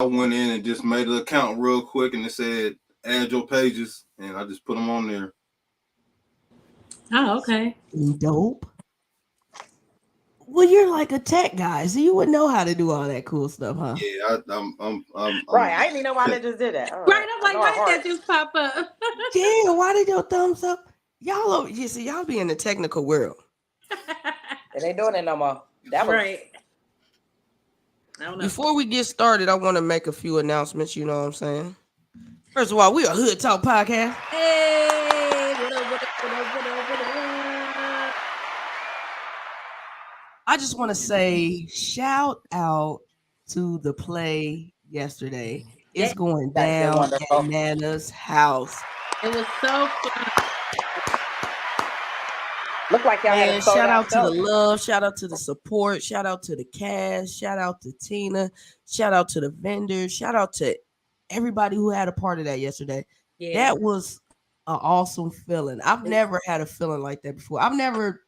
I went in and just made an account real quick, and it said add your pages, and I just put them on there. Oh, okay. Dope. Well, you're like a tech guy, so you would know how to do all that cool stuff, huh? Yeah, Right. I didn't even know why they just did that. All Right. right. I'm I like, know why our did that heart. just pop up? Yeah, why did your thumbs up? You see, y'all be in the technical world. They ain't doing it no more. That was Right. I don't know. Before we get started, I want to make a few announcements. You know what I'm saying? First of all, we are Hood Talk Podcast. Hey, what up, what up, what up, what up, what up? I just want to say shout out to the play yesterday. Yeah, It's going that did down at wonderful. Nana's house. it was so fun. Looked like y'all had a And sold shout out out to the show. love, shout out to the support, shout out to the cast, shout out to Tina, shout out to the vendors, shout out to everybody who had a part of that yesterday. Yeah. That was an awesome feeling. I've never had a feeling like that before. I've never,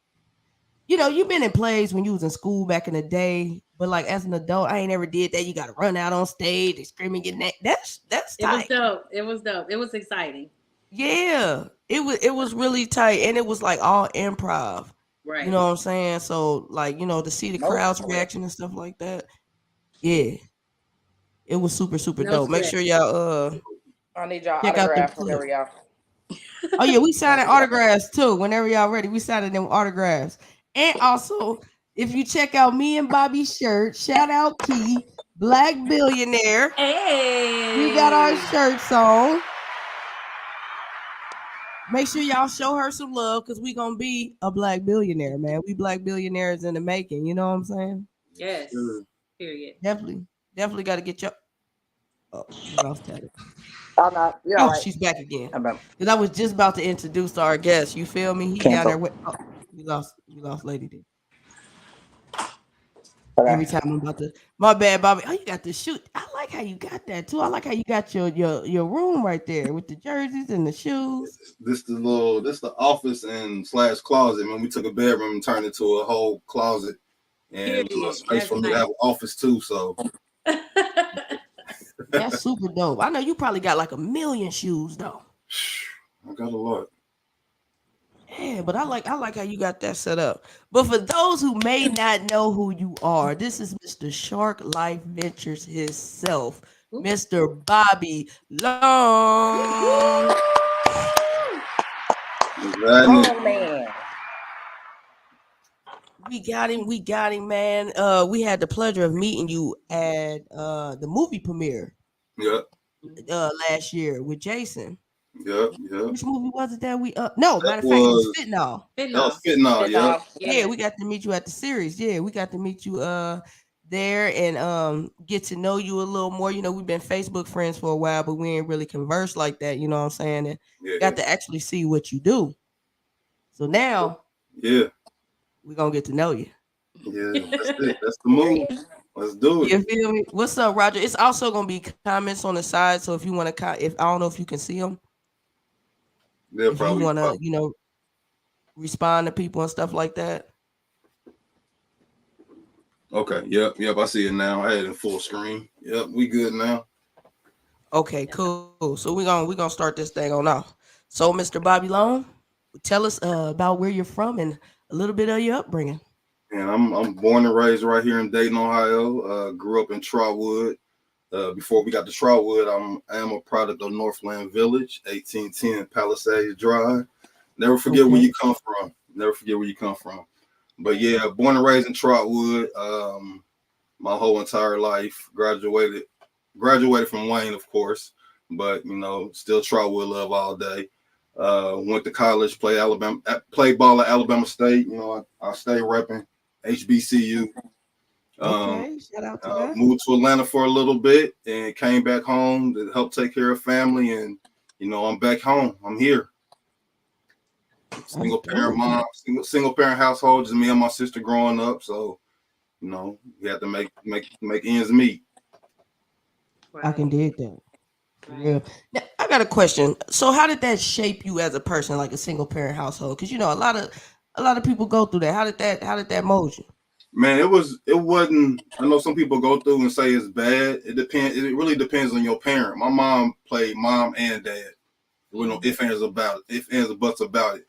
you've been in plays when you was in school back in the day, but like as an adult, I ain't ever did that. You got to run out on stage and scream and get that. That's It was tight. dope. It was dope. It was exciting. Yeah, it was really tight, and it was like all improv. You Right. know what I'm saying? So like, to see the No crowd's script. reaction and stuff like that. Yeah, it was super super No dope. Make script. sure y'all I need y'all check out them autograph clips. whenever y'all. Oh yeah, we signing autographs too. Whenever y'all ready, we signing them autographs. And also, if you check out me and Bobby's shirt, shout out Key, Black Billionaire. We got our Hey. shirts on. Make sure y'all show her some love because we gonna be a black billionaire, man. We black billionaires in the making. You know what I'm saying? Yes. sure. Period. Definitely got to get your. Oh, we lost Taylor. Oh no, you're all Oh, right. she's back again. I'm done. Because I was just about to introduce our guest. You feel me? He down there Cancel. with. Oh, we lost Lady D. Okay. Every time I'm about to. My bad, Bobby. Oh, you got the shoot. I like how you got that too. I like how you got your room right there with the jerseys and the shoes. This the office and slash closet. Man, we took a bedroom and turned it into a whole closet and a Period. space That's for me to nice. have an office too. So That's super dope. I know you probably got like a million shoes though. I got a lot. Yeah, but I like how you got that set up. But for those who may not know who you are, this is Mr. Shark Life Ventures himself, Ooh. Mr. Bobby Long. Long man. We got him, man. We had the pleasure of meeting you at the movie premiere Yep, last year with Jason. yep. Which movie was it that we no, That matter of fact, it was was Fentanyl. that Fentanyl. was fentanyl. Getting Yep. off. Yeah, Yeah. we got to meet you at the series. Yeah, we got to meet you there and get to know you a little more. We've been Facebook friends for a while, but we ain't really conversed like that, you know what I'm saying? And Yeah, got to actually see what you do. So now yeah, we're gonna get to know you. yeah. That's it. That's the move. Period. Let's do it. You feel me? What's up, Roger? It's also gonna be comments on the side. So if you want to, if I don't know if you can see them, They'll if you probably want pop. to, respond to people and stuff like that. Okay. Yep. I see it now. I had it in full screen. Yep. We good now. Okay, cool. So we're gonna start this thing on off. So, Mr. Bobby Long, tell us about where you're from and a little bit of your upbringing. And I'm born and raised right here in Dayton, Ohio. Grew up in Trotwood. Before we got to Trotwood, I am a product of Northland Village, 1810 Palisades Drive. Never forget where Okay. you come from. Never forget where you come from. But yeah, born and raised in Trotwood. My whole entire life. Graduated from Wayne, of course, but still Trotwood love all day. Went to college, played ball at Alabama State. I stay repping HBCU. Okay. Shout out to that. Moved to Atlanta for a little bit and came back home to help take care of family. And I'm back home. I'm here. That's Single parent dope. mom, single parent household, just me and my sister growing up. So we had to make ends meet. I can Right. dig that. For Right. real. Now, I got a question. So, how did that shape you as a person, like a single parent household? Because a lot of people go through that. How did that mold you? Man, it wasn't. I know some people go through and say it's bad. It depends. It really depends on your parent. My mom played mom and dad. With no ifs, ands about it. Ifs, ands, or buts about it.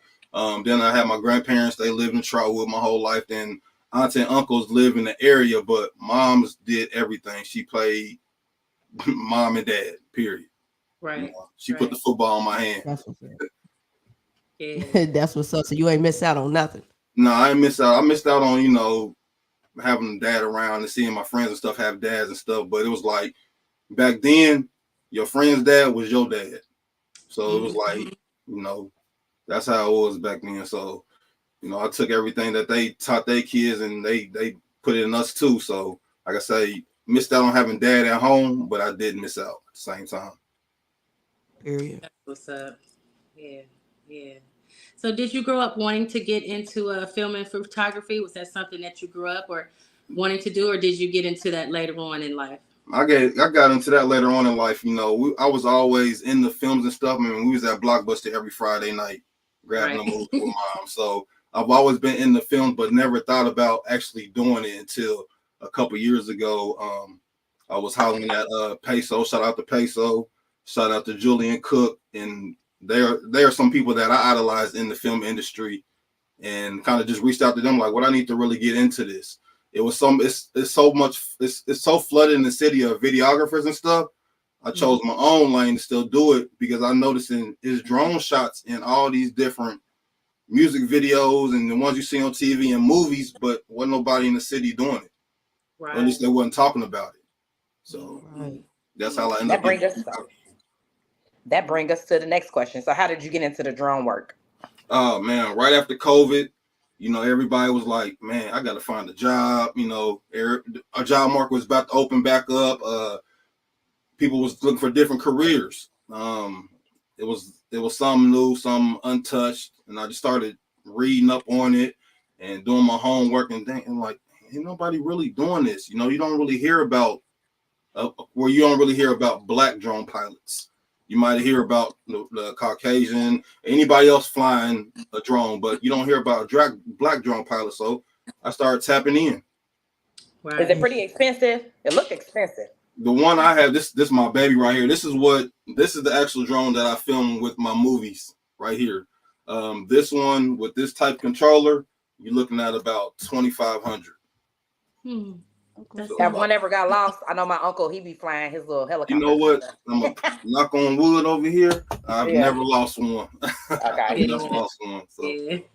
Then I had my grandparents. They lived in Trotwood my whole life. Then aunts and uncles live in the area, but moms did everything. She played mom and dad. Period. Right. She put the football in my hand. That's what's up. Yeah. That's what's up. So you ain't miss out on nothing. No, I didn't miss out. I missed out on having dad around and seeing my friends and stuff have dads and stuff. But it was like back then, your friend's dad was your dad. So it was like, that's how it was back then. So, I took everything that they taught their kids and they put it in us too. So, like I say, missed out on having dad at home, but I did miss out at the same time. Period. That's what's up. Yeah. Yeah. So did you grow up wanting to get into film and photography? Was that something that you grew up or wanting to do, or did you get into that later on in life? I got into that later on in life. I was always in the films and stuff. I mean, we was at Blockbuster every Friday night grabbing a movie with mom. So I've always been in the film, but never thought about actually doing it until a couple years ago. I was hollering at Peso. Shout out to Peso. Shout out to Julian Cook. And there are some people that I idolize in the film industry, and kind of just reached out to them like, what I need to really get into this. It was it's so flooded in the city of videographers and stuff. I chose my own lane to still do it because I noticed his drone shots in all these different music videos and the ones you see on TV and movies, but wasn't nobody in the city doing it. Right. Or at least they wasn't talking about it. So that's how I ended up. That brings us to the next question. So how did you get into the drone work? Oh man, right after COVID, everybody was like, man, I got to find a job. A job market was about to open back up. People was looking for different careers. It was some new, some untouched, and I just started reading up on it and doing my homework and thinking like, ain't nobody really doing this. You don't really hear about you don't really hear about black drone pilots. You might hear about the Caucasian, anybody else flying a drone, but you don't hear about black drone pilots. So I started tapping in. Right. Is it pretty expensive? It looked expensive. The one I have, this is my baby right here. This is the actual drone that I filmed with my movies right here. This one with this type controller, you're looking at about $2,500. Have one ever got lost? I know my uncle, he be flying his little helicopter. You know what? I'm going to knock on wood over here. I've never lost one. Okay. Never lost one. So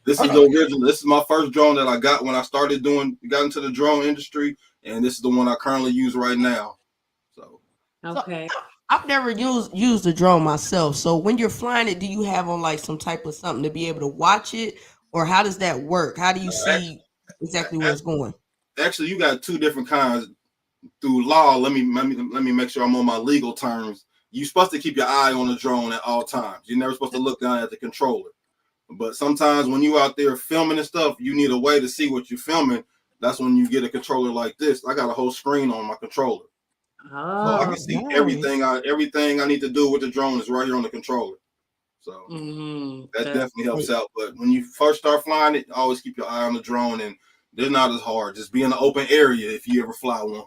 this is the original. This is my first drone that I got when I got into the drone industry. And this is the one I currently use right now. So. Okay. So, I've never used a drone myself. So when you're flying it, do you have on like some type of something to be able to watch it? Or how does that work? How do you see exactly where it's going? Actually, you got two different kinds. Through law, let me make sure I'm on my legal terms. You're supposed to keep your eye on the drone at all times. You're never supposed to look down at the controller. But sometimes when you're out there filming and stuff, you need a way to see what you're filming. That's when you get a controller like this. I got a whole screen on my controller. Oh, so I can see everything I need to do with the drone is right here on the controller. So that definitely helps out. But when you first start flying it, always keep your eye on the drone, and they're not as hard. Just be in an open area if you ever fly one.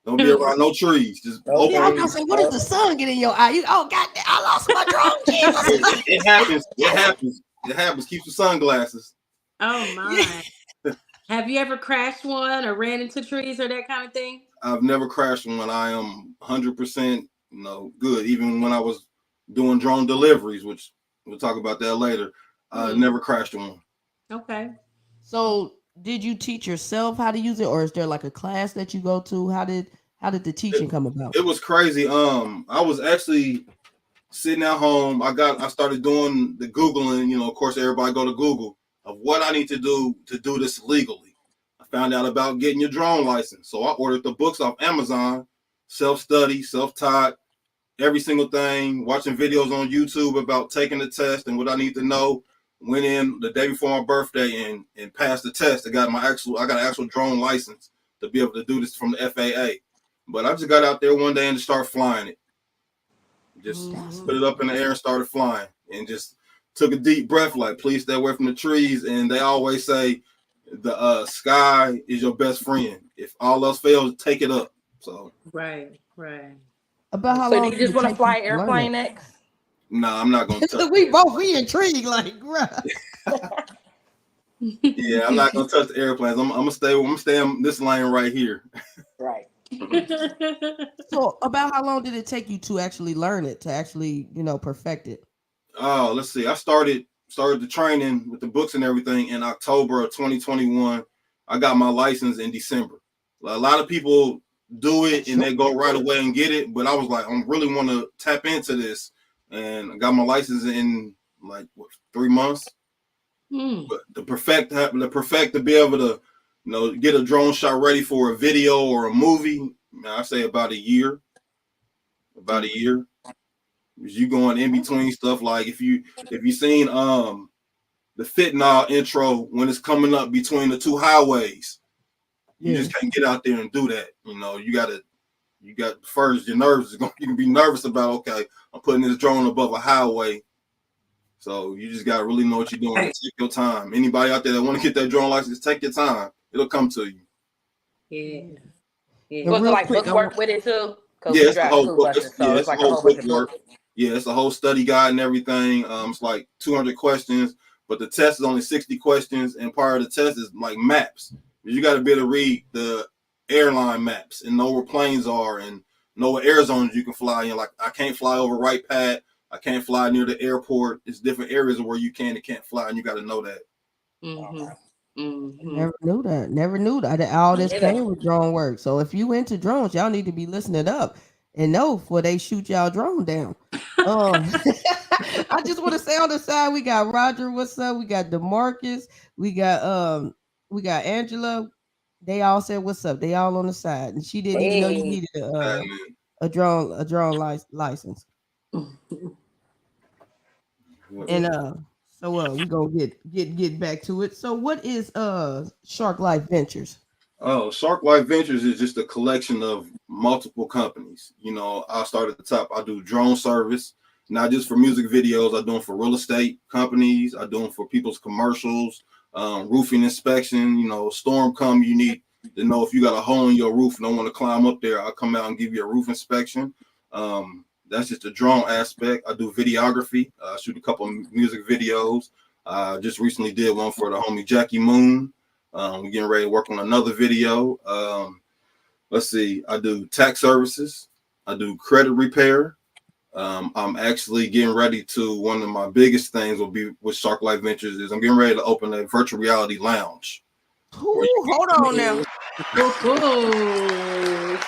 Don't be around no trees. Just open. I'm gonna say, what does the sun get in your eye? Goddamn, I lost my drone. It happens. It happens. Keep your sunglasses. Oh my. Have you ever crashed one or ran into trees or that kind of thing? I've never crashed one. I am 100% good. Even when I was doing drone deliveries, which we'll talk about that later, I never crashed one. Okay. So did you teach yourself how to use it, or is there like a class that you go to? How did the teaching come about? It was crazy. I was actually sitting at home. I started doing the Googling, of course everybody go to Google of what I need to do this legally. I found out about getting your drone license. So I ordered the books off Amazon, self-study, self-taught, every single thing, watching videos on YouTube about taking the test and what I need to know. Went in the day before my birthday and passed the test. I got an actual drone license to be able to do this from the FAA. But I just got out there one day and just started flying it. Just put it up in the air and started flying, and just took a deep breath, like, please stay away from the trees. And they always say, the sky is your best friend. If all else fails, take it up. So Right. About how So do long you did just it want to take you fly to learn airplane it? next? nah, I'm not gonna touch We it. both we intrigued, like, bruh. Yeah, I'm not gonna touch the airplanes. I'm gonna stay in this lane right here. Right. So about how long did it take you to actually learn it, to actually, perfect it? Oh, let's see. I started the training with the books and everything in October of 2021. I got my license in December. A lot of people do it and they go right away and get it, but I was like, I really want to tap into this, and I got my license in like 3 months. Mm. But to be able to, get a drone shot ready for a video or a movie, I say about a year. About a year. You going in between stuff like if you seen the fentanyl intro when it's coming up between the two highways, you Yeah. just can't get out there and do that. You got first your nerves you can be nervous about, okay, I'm putting this drone above a highway. So you just gotta really know what you're doing and take your time. Anybody out there that want to get that drone license, take your time. It'll come to you. Yeah. And Was it real like quick, book work with it too? Because Yeah, we it's the drive whole school book. buses, so it's It's the like a whole whole bunch book of work. books. Yeah, it's a whole study guide and everything. It's like 200 questions, but the test is only 60 questions, and part of the test is like maps. You got to be able to read the airline maps and know where planes are and know what air zones you can fly in. Like I can't fly over Wright Pat. I can't fly near the airport. It's different areas where you can and can't fly, and you got to know that. Never knew that. Never knew that. All this Neither. came with drone work. So if you into drones, y'all need to be listening up and know before they shoot y'all drone down. I just want to say on the side, we got Roger. What's up? We got DeMarcus. We got Angela. They all said what's up. They all on the side, and she didn't even know you Hey. needed And, a drone license. And so we gonna get back to it. So what is Shark Life Ventures? Oh, Shark Life Ventures is just a collection of multiple companies. I'll start at the top. I do drone service, not just for music videos. I do them for real estate companies. I do them for people's commercials, roofing inspection. Storm come, you need to know if you got a hole in your roof and don't want to climb up there. I'll come out and give you a roof inspection. That's just the drone aspect. I do videography. I shoot a couple of music videos. Just recently did one for the homie Jackie Moon. We're getting ready to work on another video. Let's see. I do tax services. I do credit repair. I'm actually getting ready to, one of my biggest things will be with Shark Life Ventures is I'm getting ready to open a virtual reality lounge. Hold on now. Oh,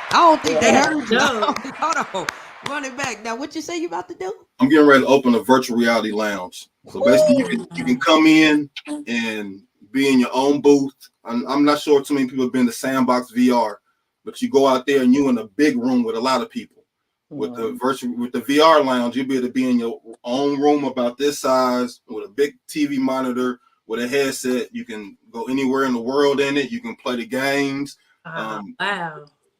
I don't think they Yeah. heard you. no. Hold on. Run it back. Now, what you say you about to do? I'm getting ready to open a virtual reality lounge. So basically, you can come in and be in your own booth. I'm not sure too many people have been to Sandbox VR, but you go out there and you in a big room with a lot of people. With the VR lounge, you'll be able to be in your own room about this size with a big TV monitor with a headset. You can go anywhere in the world in it. You can play the games. Wow.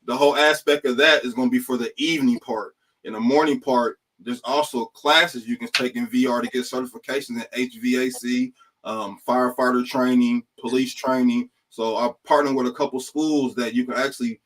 The whole aspect of that is going to be for the evening part. In the morning part, there's also classes you can take in VR to get certifications in HVAC, firefighter training, police training. So I partner with a couple schools that you can actually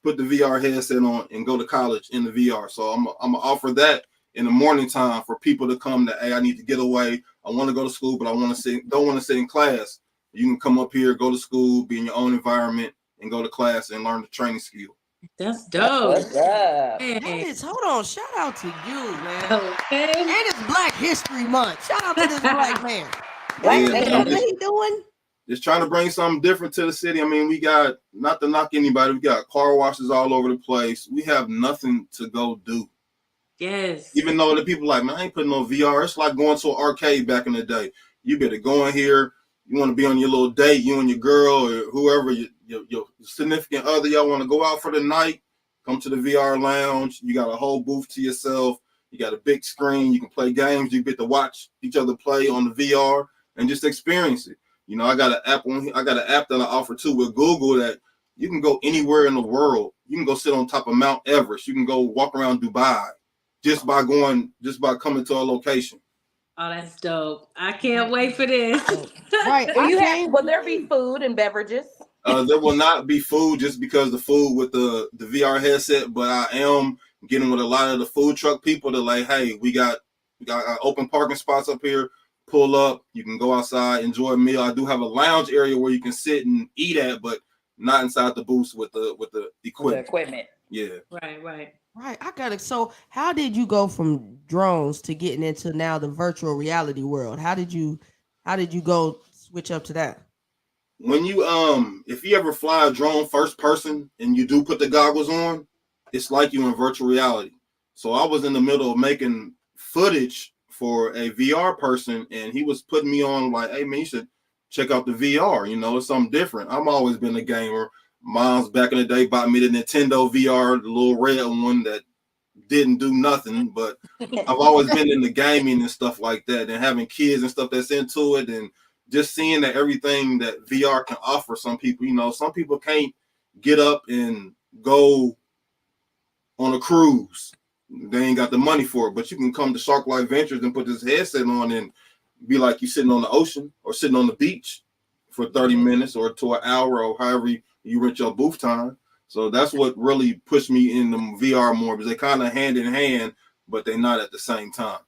put the VR headset on and go to college in the VR. So I'm gonna offer that in the morning time for people to come that, hey, I need to get away. I want to go to school, but don't want to sit in class. You can come up here, go to school, be in your own environment, and go to class and learn the training skill. That's That's dope. what's up. That is, hold on. Shout out to you, man. Okay. And it's Black History Month. Shout out to this black man. Black Y'all man. know what he doing? Just trying to bring something different to the city. I mean, we got, not to knock anybody, we got car washes all over the place. We have nothing to go do. Yes. Even though the people like, man, I ain't putting no VR. It's like going to an arcade back in the day. You better go in here. You want to be on your little date, you and your girl or whoever, your significant other, y'all want to go out for the night, come to the VR lounge. You got a whole booth to yourself. You got a big screen. You can play games. You get to watch each other play on the VR and just experience it. I got an app that I offer too with Google that you can go anywhere in the world. You can go sit on top of Mount Everest. You can go walk around Dubai just by coming to a location. Oh, that's dope. I can't wait for this. Right. Will I you have? can't Will there be believe. food and beverages? There will not be food just because the food with the VR headset, but I am getting with a lot of the food truck people to like, hey, we got open parking spots up here. Pull up, you can go outside, enjoy a meal. I do have a lounge area where you can sit and eat at, but not inside the booth with the The equipment. equipment. Yeah. Right, right. Right. I got it. So how did you go from drones to getting into now the virtual reality world? How did you go switch up to that? When you if you ever fly a drone first person and you do put the goggles on, it's like you in virtual reality. So I was in the middle of making footage for a VR person and he was putting me on like, hey man, you should check out the VR, it's something different. I've always been a gamer. Mom's back in the day bought me the Nintendo VR, the little red one that didn't do nothing, but I've always been into gaming and stuff like that, and having kids and stuff that's into it, and just seeing that everything that VR can offer some people. Some people can't get up and go on a cruise. They ain't got the money for it, but you can come to Shark Life Ventures and put this headset on and be like you sitting on the ocean or sitting on the beach for 30 minutes or to an hour or however you rent your booth time. So that's what really pushed me in the VR more, because they kind of hand in hand, but they're not at the same time.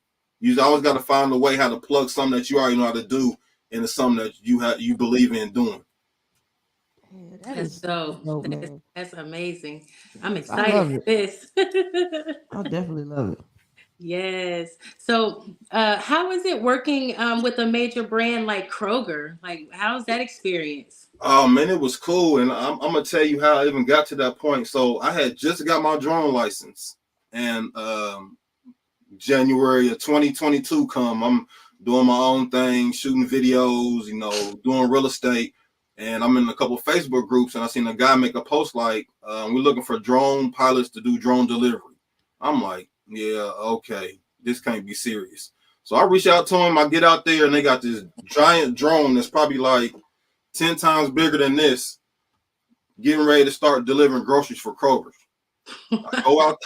You always got to find a way how to plug something that you already know how to do into something that you believe in doing. Yeah, That's dope. dope, man. That's amazing. I'm I excited love for it. this. I definitely love it. Yes. So, how is it working with a major brand like Kroger? Like, how's that experience? Oh man, it was cool, and I'm gonna tell you how I even got to that point. So I had just got my drone license, and January of 2022 come. I'm doing my own thing, shooting videos, doing real estate. And I'm in a couple of Facebook groups, and I seen a guy make a post like, we're looking for drone pilots to do drone delivery. I'm like, yeah, okay, this can't be serious. So I reach out to him. I get out there, and they got this giant drone that's probably like 10 times bigger than this, getting ready to start delivering groceries for Kroger. I go out.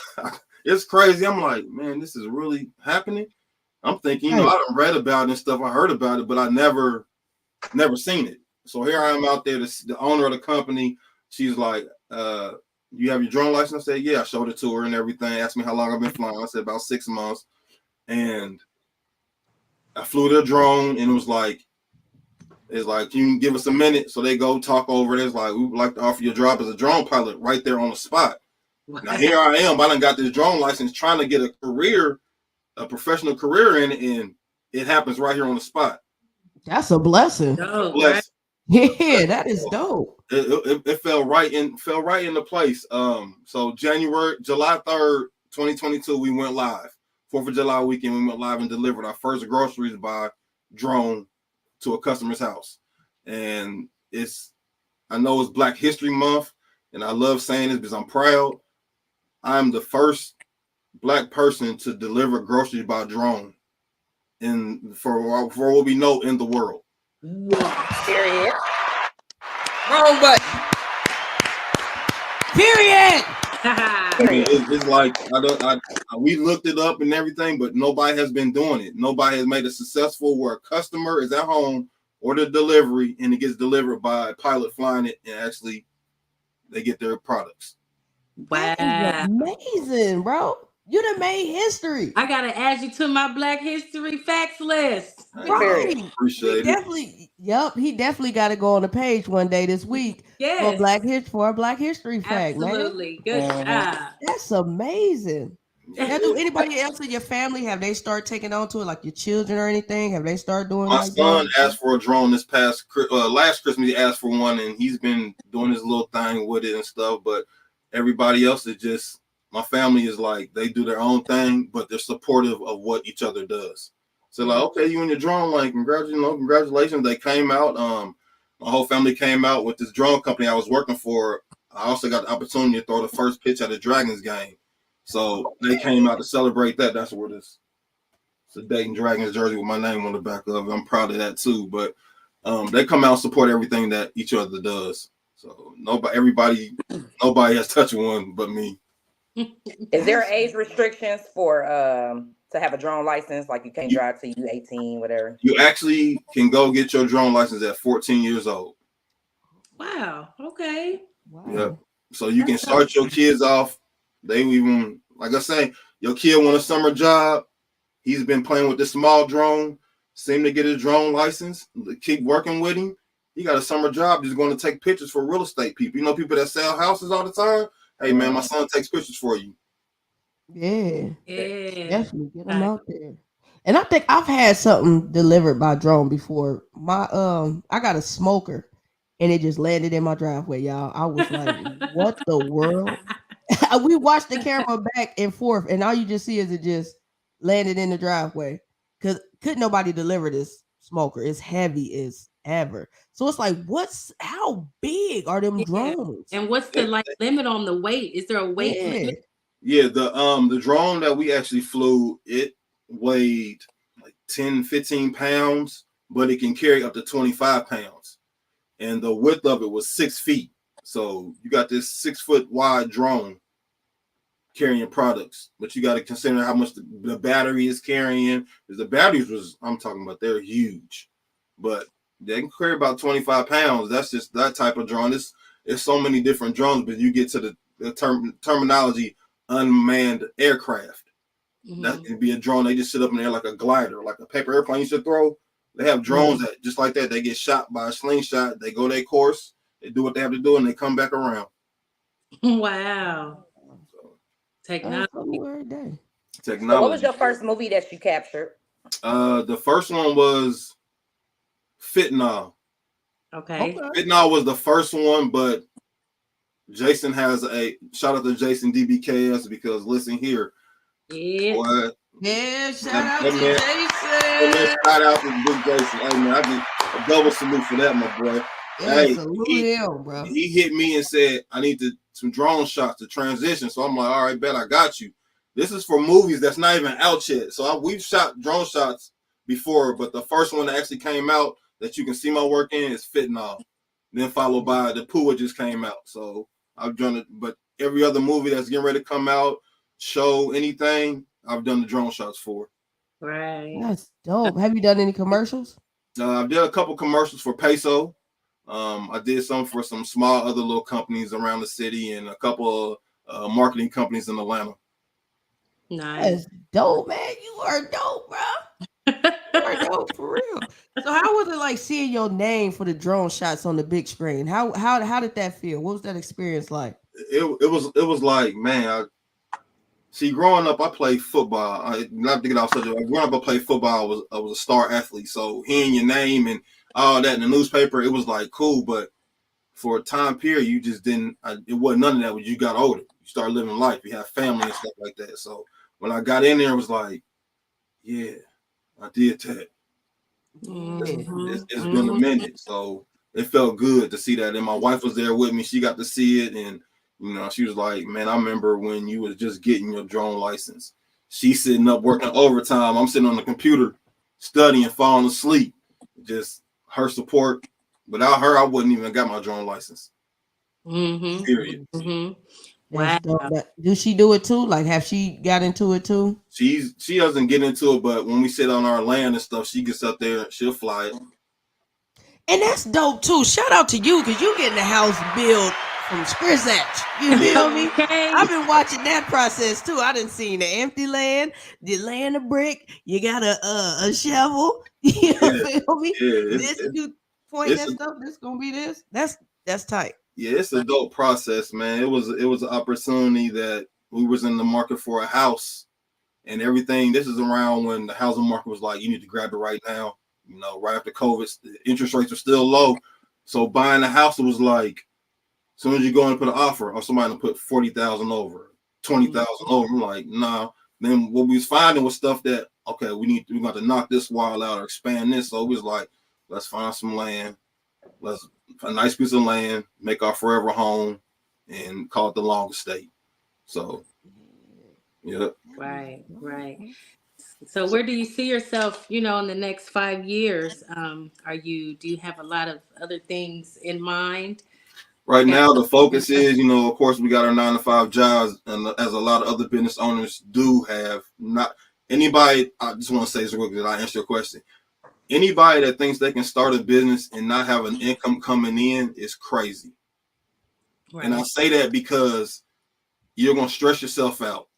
It's crazy. I'm like, man, this is really happening. I'm thinking, I Right. done read about it and stuff. I heard about it, but I never seen it. So here I am out there. The owner of the company, she's like, you have your drone license? I said, yeah. I showed it to her and everything. Asked me how long I've been flying. I said about 6 months. And I flew their drone, and it's like, you can give us a minute. So they go talk over it. It's like, we would like to offer you a job as a drone pilot right there on the spot. Now here I am. I done got this drone license, trying to get a professional career in it, and it happens right here on the spot. That's a blessing. Dope, right? Bless. Yeah, that is dope. It fell right into place. So July 3rd, 2022, we went live. 4th of July weekend, we went live and delivered our first groceries by drone to a customer's house. And I know it's Black History Month, and I love saying this because I'm proud. I'm the first Black person to deliver groceries by drone for what we know in the world. Period. Wrong button. Period. I mean, it's like we looked it up and everything, but nobody has been doing it. Nobody has made it successful where a customer is at home or the delivery, and it gets delivered by a pilot flying it, and actually they get their products. That is Wow. amazing, bro. You done made history. I gotta add you to my Black History facts list. Right. Appreciate it. He definitely got to go on the page one day this week for Yes. For a Black History fact, man. Absolutely. Good job. That's amazing. Now, do anybody else in your family, have they started taking on to it, like your children or anything? Have they started doing My like son that? asked for a drone this last Christmas. He asked for one, and he's been doing his little thing with it and stuff. But everybody else is just, my family is like, they do their own thing, but they're supportive of what each other does. So like, okay, you and your drone, like, congratulations. They came out. My whole family came out with this drone company I was working for. I also got the opportunity to throw the first pitch at a Dragons game. So they came out to celebrate that. That's where it's a Dayton Dragons jersey with my name on the back of it. I'm proud of that too. But they come out and support everything that each other does. So nobody has touched one but me. Is there age restrictions for to have a drone license? Like you can't You, drive till you 18, whatever. you actually can go get your drone license at 14 years old. Wow. Okay. Yep. Wow. So you can That's so start your kids off. They even, like I say, your kid want a summer job. He's been playing with this small drone. Seem to get his drone license. Keep working with him. He got a summer job. He's going to take pictures for real estate people. You know, people that sell houses all the time. Hey man, my son takes pictures for you. Yeah. yeah. Definitely get them out there. And I think I've had something delivered by drone before. I got a smoker, and it just landed in my driveway, y'all. I was like, "What the world?" We watched the camera back and forth, and all you just see is it just landed in the driveway. Cause couldn't nobody deliver this smoker? It's heavy as ever. So it's like, how big are them Yeah. drones? And what's the like limit on the weight? Is there a weight Yeah. limit? Yeah, the drone that we actually flew, it weighed like 10, 15 pounds, but it can carry up to 25 pounds. And the width of it was 6 feet. So you got this 6 foot wide drone carrying products, but you got to consider how much the battery is carrying. Because the batteries I'm talking about, they're huge, but they can carry about 25 pounds. That's just that type of drone. It's so many different drones, but you get to the terminology unmanned aircraft. That can be a drone. They just sit up in there like a glider, like a paper airplane you should throw. They have drones that just like that. They get shot by a slingshot. They go their course. They do what they have to do, and they come back around. Wow. Technology. Technology. What was your first movie that you captured? The first one was Fentanyl. Okay. Fentanyl was the first one, but Jason has a shout out to Jason DBKS because listen here. Yeah. Boy, yeah, shout out to Jason. Shout out to Big Jason. Hey man, I get a double salute for that, my boy. Yeah, hey, salute him, bro. He hit me and said, I need some drone shots to transition. So I'm like, all right, bet I got you. This is for movies that's not even out yet. So we've shot drone shots before, but the first one that actually came out that you can see my work in is Fentanyl. Then followed by the Pua just came out. So I've done it, but every other movie that's getting ready to come out, show, anything, I've done the drone shots for. Right. That's dope. Have you done any commercials? I did a couple commercials for Peso. I did some for some small other little companies around the city and a couple of marketing companies in Atlanta. Nice. That's dope, man. You are dope, bro. You are dope for real. So how was it like seeing your name for the drone shots on the big screen? How did that feel? What was that experience like? It was like, man, see, growing up, I played football. Not to get off subject. Growing up, I played football. I was a star athlete. So hearing your name and all that in the newspaper, it was like cool. But for a time period, you just didn't. It wasn't none of that. When you got older, you start living life. You have family and stuff like that. So when I got in there, it was like, yeah, I did that. It's been a minute, so it felt good to see that. And my wife was there with me. She got to see it, and she was like, "Man, I remember when you was just getting your drone license." She's sitting up working overtime. I'm sitting on the computer studying, falling asleep. Just her support. Without her, I wouldn't even got my drone license. Period. Wow. Do she do it too? Like, have she got into it too? She doesn't get into it, but when we sit on our land and stuff, she gets up there. She'll fly it. And that's dope too. Shout out to you because you getting the house built from scratch. You feel me? I've been watching that process too. I done seen the empty land, the land of brick. You got a shovel. You feel me? You point that stuff. This gonna be this. That's tight. Yeah, it's a dope process, man. It was an opportunity that we was in the market for a house and everything. This is around when the housing market was like, you need to grab it right now. Right after COVID, the interest rates are still low. So buying a house, it was like, as soon as you go and put an offer, or somebody to put 40,000 over, 20,000 over, I'm like, nah. Then what we was finding was stuff that, okay, we're going to knock this wall out or expand this. So it was like, let's find some land. Let's a nice piece of land, make our forever home, and call it the long estate. So, yeah. Right. So where do you see yourself, in the next 5 years? Do you have a lot of other things in mind? Right now, the focus is, of course, we got our 9-to-5 jobs, and as a lot of other business owners do have, not anybody, I just want to say this real quick that I answer your question. Anybody that thinks they can start a business and not have an income coming in is crazy. Right. And I say that because you're going to stress yourself out.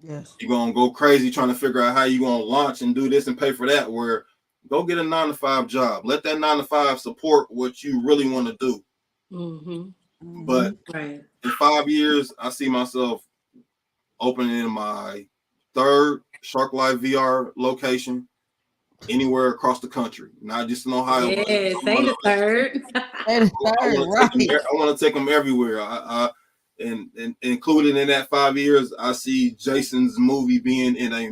Yes. You're going to go crazy trying to figure out how you're going to launch and do this and pay for that, where go get a 9-to-5 job. Let that 9-to-5 support what you really want to do. Mm-hmm. But right. in 5 years, I see myself opening my 3rd Shark Life VR location anywhere across the country, not just in Ohio. Yeah, but say the 3rd. And I third, want to take them everywhere. And included in that 5 years, I see Jason's movie being in a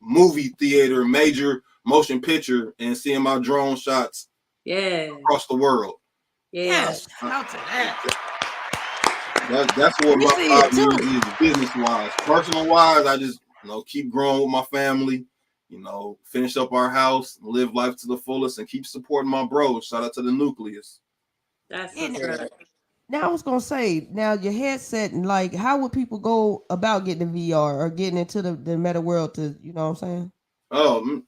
movie theater, major motion picture, and seeing my drone shots across the world. Yes, out to that. That's what We my see 5 it years too. is, business wise. Personal wise, I just keep growing with my family. Finish up our house, live life to the fullest, and keep supporting my bros. Shout out to the nucleus. That's Now I was gonna say, now your headset, and like, how would people go about getting the VR or getting into the meta world to, you know what I'm saying? Oh,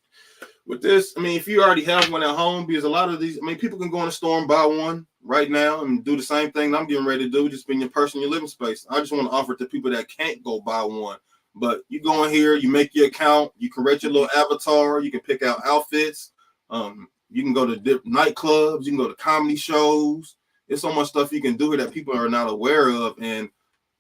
with this, I mean, if you already have one at home, because a lot of these, I mean, people can go in the store and buy one right now and do the same thing I'm getting ready to do, just in your personal living space. I just want to offer it to people that can't go buy one. But you go in here, you make your account, you create your little avatar, you can pick out outfits. You can go to nightclubs, you can go to comedy shows. There's so much stuff you can do here that people are not aware of, and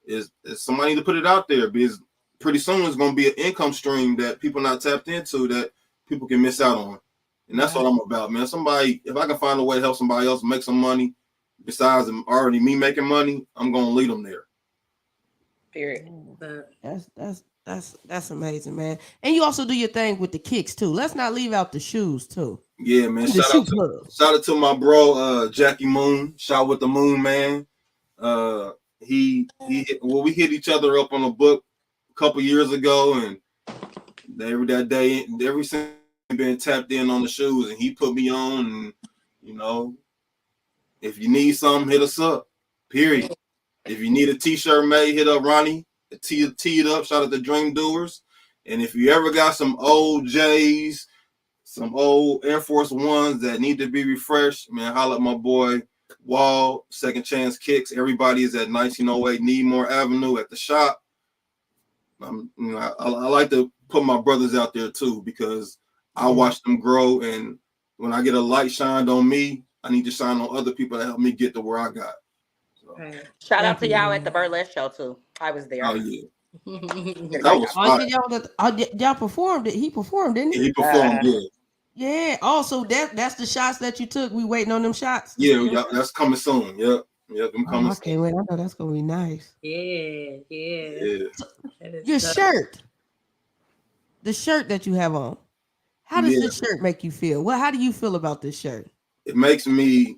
is somebody to put it out there, because pretty soon it's going to be an income stream that people not tapped into that people can miss out on. And that's what I'm about, man. If I can find a way to help somebody else make some money besides already me making money, I'm going to lead them there. Period. That's amazing, man. And you also do your thing with the kicks too. Let's not leave out the shoes too. Yeah, man. Shout out to my bro, Jackie Moon. Shout with the Moon, man. We hit each other up on a book a couple years ago, and every since been tapped in on the shoes, and he put me on. And if you need something, hit us up. Period. If you need a t-shirt made, hit up Ronnie. Tee it up. Shout out to Dream Doers. And if you ever got some old J's, some old Air Force Ones that need to be refreshed, man, holla at my boy Wall, Second Chance Kicks. Everybody is at 1908 Needmore Avenue at the shop. I like to put my brothers out there too, because I watch them grow, and when I get a light shined on me, I need to shine on other people to help me get to where I got. So. Shout out to y'all at the Burlesque show too. I was there. Oh yeah, that was fun. Y'all performed it. He performed, didn't he? He performed good. Yeah. Also, that's the shots that you took. We waiting on them shots. Yeah, that's coming soon. Yep. I'm coming. I can't wait. I know that's gonna be nice. Yeah. So, your shirt, the shirt that you have on. How does this shirt make you feel? How do you feel about this shirt? It makes me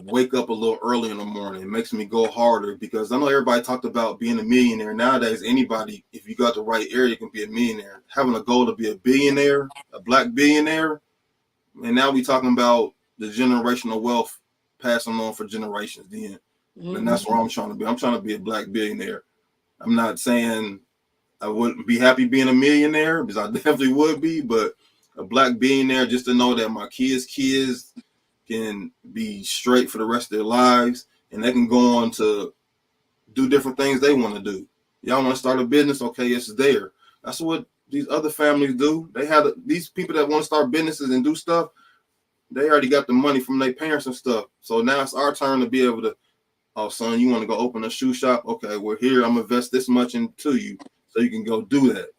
wake up a little early in the morning. It makes me go harder, because I know everybody talked about being a millionaire. Nowadays, anybody, if you got the right area, can be a millionaire. Having a goal to be a billionaire, a black billionaire, and now we talking about the generational wealth passing on for generations. Then, and that's where I'm trying to be. I'm trying to be a black billionaire. I'm not saying I wouldn't be happy being a millionaire, because I definitely would be, but a black billionaire, just to know that my kids can be straight for the rest of their lives, and they can go on to do different things they want to do. Y'all want to start a business? Okay, it's there. That's what these other families do. They have these people that want to start businesses and do stuff. They already got the money from their parents and stuff. So now it's our turn to be able to, oh, son, you want to go open a shoe shop? Okay, we're here. I'm going to invest this much into you so you can go do that.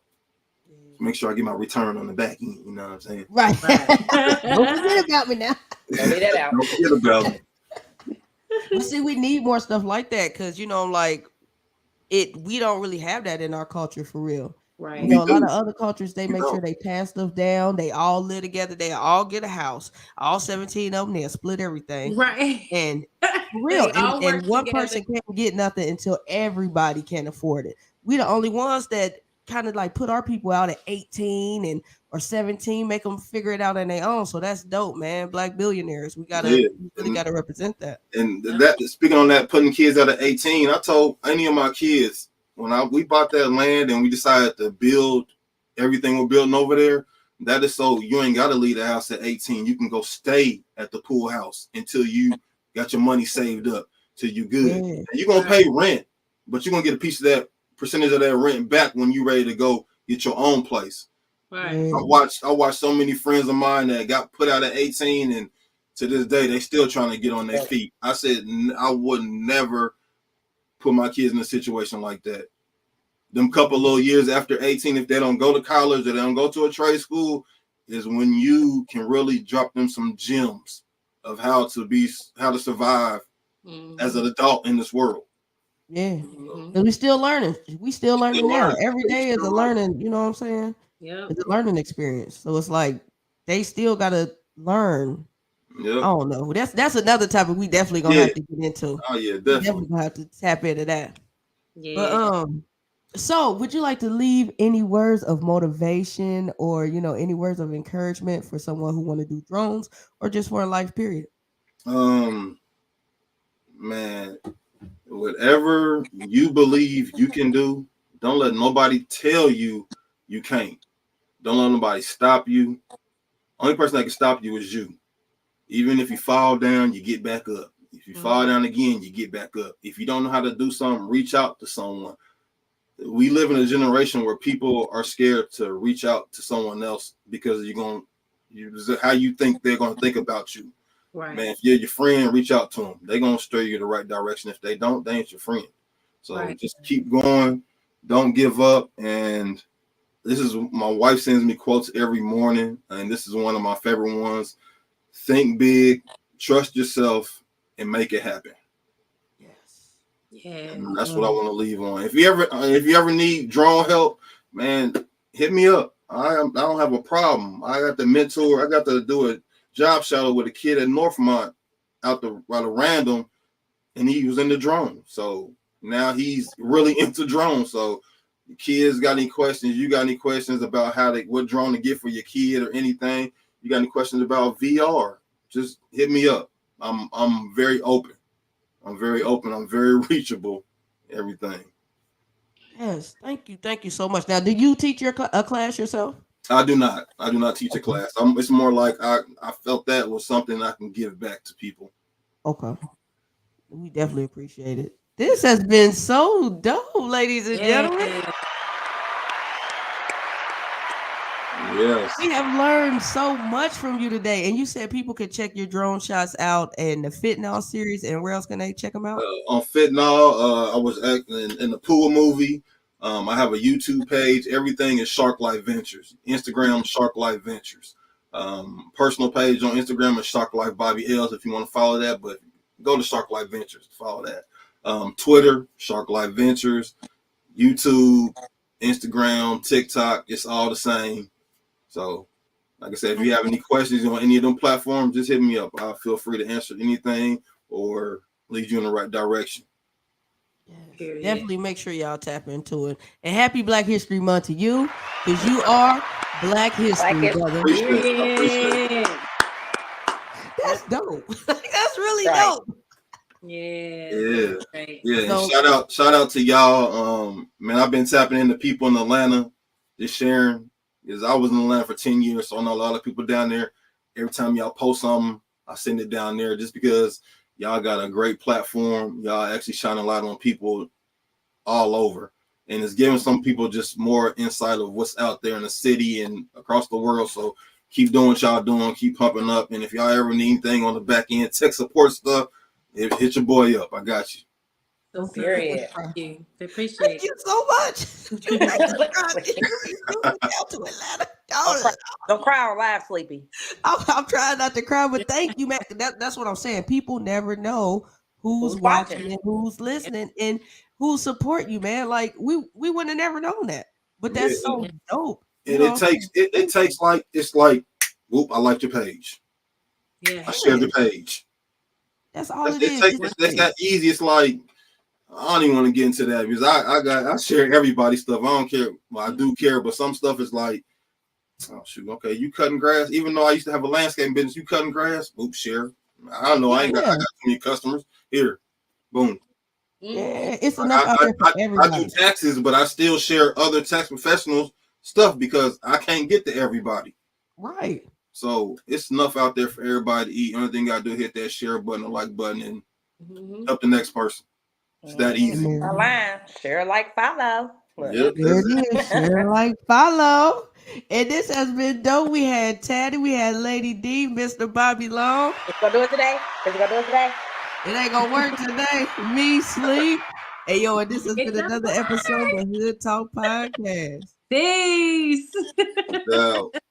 Make sure I get my return on the back end. You know what I'm saying? Right. Don't forget about me now. Don't leave that out. Don't forget about me. But see, we need more stuff like that, because we don't really have that in our culture for real. Right. A lot of other cultures, they make sure they pass stuff down. They all live together. They all get a house. All 17 of them, they'll split everything. Right. And for real. And one person can't get nothing until everybody can afford it. We the only ones that kind of like put our people out at 18 or 17, make them figure it out on their own. So that's dope, man. Black billionaires. We really gotta represent that. And that, speaking on that, putting kids out at 18, I told any of my kids when we bought that land and we decided to build everything we're building over there. That is so you ain't got to leave the house at 18. You can go stay at the pool house until you got your money saved up till you good. Yeah. And you're gonna pay rent, but you're gonna get a piece of that percentage of that rent back when you're ready to go get your own place. Right. Yeah. I watched so many friends of mine that got put out at 18 and to this day they still trying to get on their feet. I said I would never put my kids in a situation like that. Them couple little years after 18, if they don't go to college or they don't go to a trade school, is when you can really drop them some gems of how to survive as an adult in this world. Yeah. And we still learning. We still learning now. Every day is a learning, you know what I'm saying? Yeah. It's a learning experience. So it's like they still gotta learn. Yeah. I don't know. That's another topic we definitely gonna have to get into. Oh yeah, We definitely gonna have to tap into that. Yeah. But so would you like to leave any words of motivation or any words of encouragement for someone who want to do drones or just for a life period? Man, whatever you believe you can do, don't let nobody tell you you can't. Don't let nobody stop you. Only person that can stop you is you. Even if you fall down, you get back up. If you fall down again, you get back up. If you don't know how to do something, reach out to someone. We live in a generation where people are scared to reach out to someone else because how you think they're gonna think about you. Right. Man, if you're your friend, reach out to them. They're gonna steer you the right direction. If they don't, they ain't your friend. So just keep going. Don't give up. And this is my wife sends me quotes every morning, and this is one of my favorite ones. Think big, trust yourself, and make it happen. Yeah. And that's what I want to leave on. If you ever need drone help, man, hit me up. I don't have a problem. I got the mentor. I got to do a job shadow with a kid at Northmont out of random, and he was in the drone. So now he's really into drones. So kids got any questions? You got any questions about what drone to get for your kid or anything? You got any questions about VR? Just hit me up. I'm very open. I'm very open. I'm very reachable. Everything. Yes, thank you so much. Now, do you teach a class yourself? I do not. I do not teach a class. It's more like I felt that was something I can give back to people. Okay, we definitely appreciate it. This has been so dope, ladies and gentlemen. Yes. We have learned so much from you today. And you said people could check your drone shots out in the Fitnall series. And where else can they check them out? On Fitnall, I was acting in the pool movie. I have a YouTube page. Everything is Shark Life Ventures. Instagram, Shark Life Ventures. Personal page on Instagram is Shark Life Bobby L's if you want to follow that. But go to Shark Life Ventures to follow that. Twitter, Shark Life Ventures. YouTube, Instagram, TikTok. It's all the same. So, like I said, if you have any questions on any of them platforms, just hit me up. I'll feel free to answer anything or lead you in the right direction. Yes, definitely make sure y'all tap into it. And happy Black History Month to you, because you are Black History, brother. Appreciate it. That's dope. That's really dope. Yeah. And shout out to y'all. Man, I've been tapping into people in Atlanta, just sharing. Because I was in Atlanta for 10 years, so I know a lot of people down there. Every time y'all post something, I send it down there just because y'all got a great platform. Y'all actually shine a light on people all over. And it's giving some people just more insight of what's out there in the city and across the world. So keep doing what y'all doing. Keep pumping up. And if y'all ever need anything on the back end, tech support stuff, hit your boy up. I got you. So Period. Thank you. Appreciate Thank you so much. Don't cry or laugh, Sleepy. I'm trying not to cry, but thank you, man. That's what I'm saying. People never know who's watching and who's listening and who support you, man. Like we would have never known that, but that's so dope. And it takes like it's like, whoop! I liked your page. Yeah, I shared the page. That's all it is. That's that easy. It's like I don't even want to get into that because I share everybody's stuff. I don't care. Well, I do care, but some stuff is like, oh shoot, okay, you cutting grass. Even though I used to have a landscaping business, you cutting grass. Oops, share. I don't know. I got too many customers. Here, boom. Yeah, it's enough out there for everybody. I do taxes, but I still share other tax professionals stuff because I can't get to everybody. Right. So it's enough out there for everybody to eat. Only thing you gotta do is hit that share button or like button and help the next person. It's that easy. A line. Share, like, follow. Look. Yep, There it is. Share, like, follow. And this has been dope. We had Taddy, we had Lady D, Mr. Bobby Long. Is gonna do it today? Is it gonna do it today? It ain't gonna work today. Me sleep. Hey yo, and this has It's been another episode of the Hood Talk Podcast. Peace. no doubt.